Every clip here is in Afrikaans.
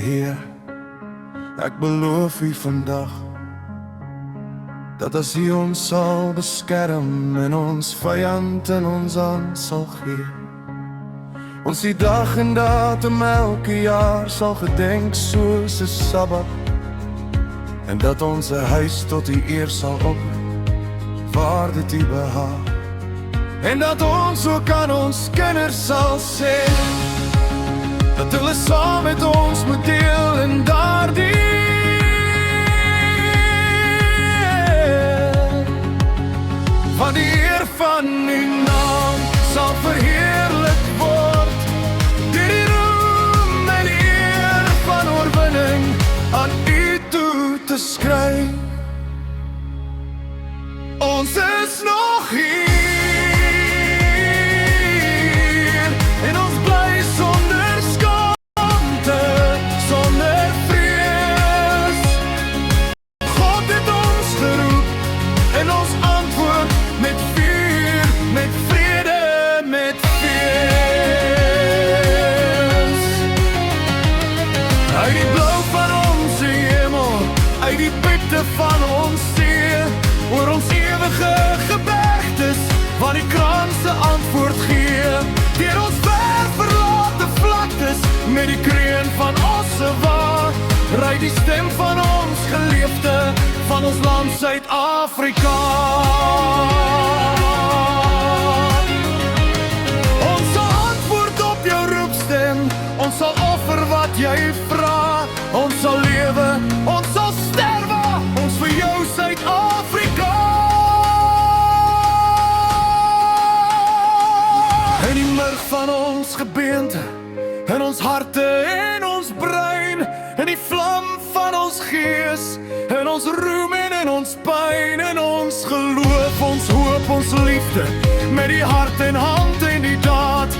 Heer, ek beloof U vandag dat as U ons sal beskerm en ons vyand in ons hand sal gee, ons die dag en datum elke jaar sal gedenk soos 'n Sabbat, en dat ons 'n huis tot U eer sal opbou waar dit U behaag, en dat ons ook aan ons kinders sal sê dat hulle saam met ons moet deel in daardie van die eer van U naam sal verheerlik word, deur die roem en die eer van oorwinning aan U toe te skryf. Ons is nog hier en ons bly sonder skaamte, sonder vrees. God het ons geroep en ons antwoord met vuur, met vrede, met fees. Uit die blou van ons hemel, uit die diepte van ons see, oor ons ewige gebergtes, waar die kranse antwoord gee, deur ons ver verlate vlaktes, met die kreun van Ossewa, ry die stem van ons geliefde, van ons land Suid-Afrika. Ons sal antwoord op jou roepstem, ons sal offer wat jy vra, ons sal lewe, ons sal sterwe, ons vir jou Suid-Afrika. In die murg van ons gebeente, in ons harte en ons brein, in die vlam van ons gees, in ons roem en in ons pyn, in ons geloof, ons hoop, ons liefde, met die hart en hand en die daad,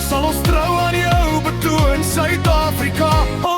sal ons trou aan jou betoon, Suid-Afrika.